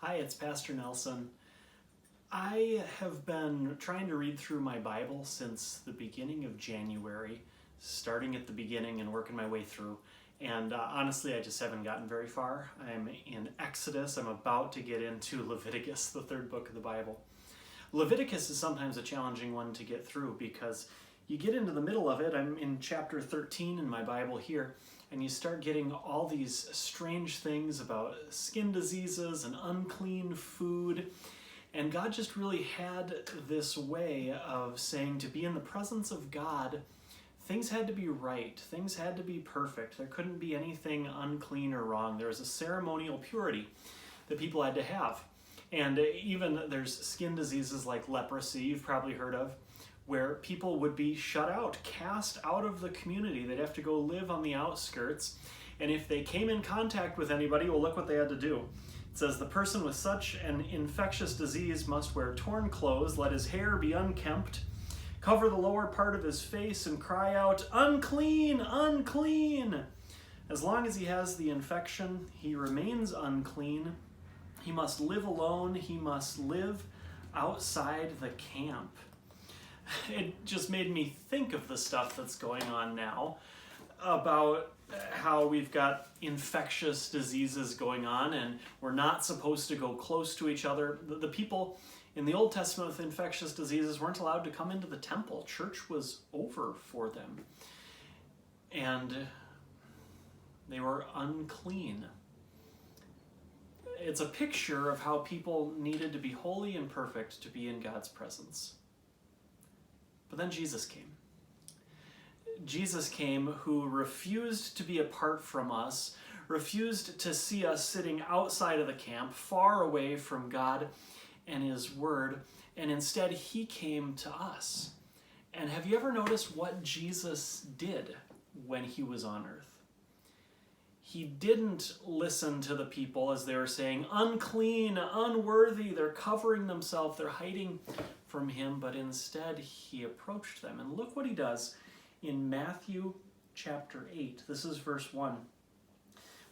Hi, it's Pastor Nelson. I have been trying to read through my Bible since the beginning of January, starting at the beginning and working my way through. And honestly, I just haven't gotten very far. I'm in Exodus. I'm about to get into Leviticus, the third book of the Bible. Leviticus is sometimes a challenging one to get through because you get into the middle of it. I'm in chapter 13 in my Bible here, and you start getting all these strange things about skin diseases and unclean food. And God just really had this way of saying to be in the presence of God, things had to be right, things had to be perfect. There couldn't be anything unclean or wrong. There was a ceremonial purity that people had to have. And even there's skin diseases like leprosy, you've probably heard of, where people would be shut out, cast out of the community. They'd have to go live on the outskirts. And if they came in contact with anybody, well, look what they had to do. It says, the person with such an infectious disease must wear torn clothes, let his hair be unkempt, cover the lower part of his face, and cry out, "Unclean, unclean!" As long as he has the infection, he remains unclean. He must live alone. He must live outside the camp. It just made me think of the stuff that's going on now about how we've got infectious diseases going on and we're not supposed to go close to each other. The people in the Old Testament with infectious diseases weren't allowed to come into the temple. Church was over for them. And they were unclean. It's a picture of how people needed to be holy and perfect to be in God's presence. But then Jesus came. Jesus came who refused to be apart from us, refused to see us sitting outside of the camp, far away from God and His Word, and instead He came to us. And have you ever noticed what Jesus did when He was on earth? He didn't listen to the people as they were saying, unclean, unworthy, they're covering themselves, they're hiding from Him, but instead He approached them. And look what He does in Matthew chapter 8. This is verse 1.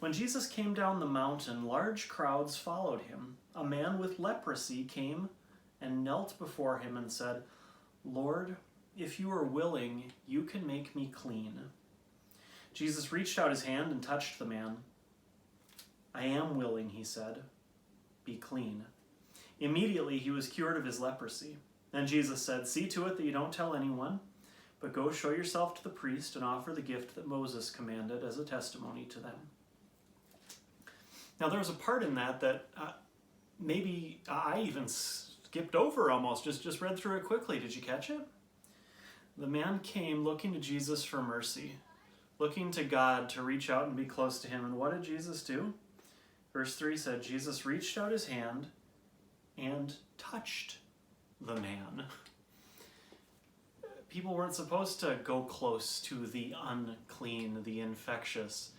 When Jesus came down the mountain, large crowds followed Him. A man with leprosy came and knelt before Him and said, "Lord, if you are willing, you can make me clean." Jesus reached out His hand and touched the man. "I am willing," He said. "Be clean." Immediately he was cured of his leprosy. Then Jesus said, "See to it that you don't tell anyone, but go show yourself to the priest and offer the gift that Moses commanded as a testimony to them." Now there was a part in that maybe I even skipped over almost, just read through it quickly. Did you catch it? The man came looking to Jesus for mercy, looking to God to reach out and be close to Him. And what did Jesus do? Verse 3 said, Jesus reached out His hand and touched the man. People weren't supposed to go close to the unclean, the infectious.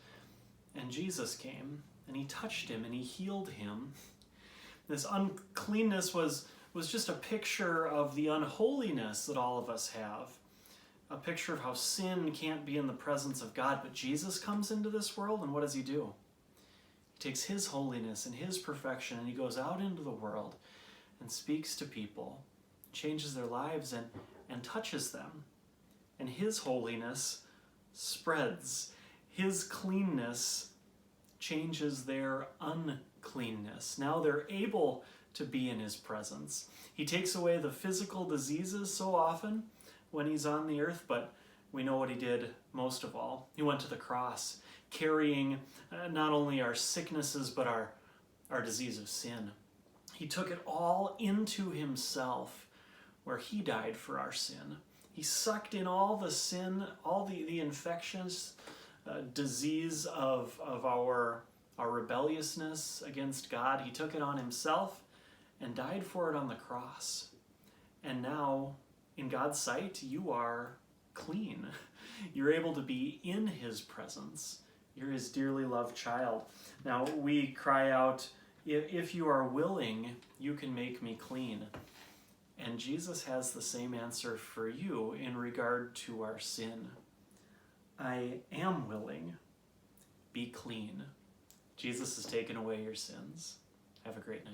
And Jesus came and He touched him and He healed him. This uncleanness was just a picture of the unholiness that all of us have. A picture of how sin can't be in the presence of God. But Jesus comes into this world, and what does He do? He takes His holiness and His perfection, and He goes out into the world and speaks to people, changes their lives, and touches them. And His holiness spreads. His cleanness changes their uncleanness. Now they're able to be in His presence. He takes away the physical diseases so often when He's on the earth, but we know what He did most of all. He went to the cross, carrying not only our sicknesses, but our disease of sin. He took it all into Himself, where He died for our sin. He sucked in all the sin, all the infectious disease of our rebelliousness against God. He took it on Himself and died for it on the cross. And now, in God's sight, you are clean. You're able to be in His presence. You're His dearly loved child. Now, we cry out, if you are willing, you can make me clean. And Jesus has the same answer for you in regard to our sin. I am willing. Be clean. Jesus has taken away your sins. Have a great night.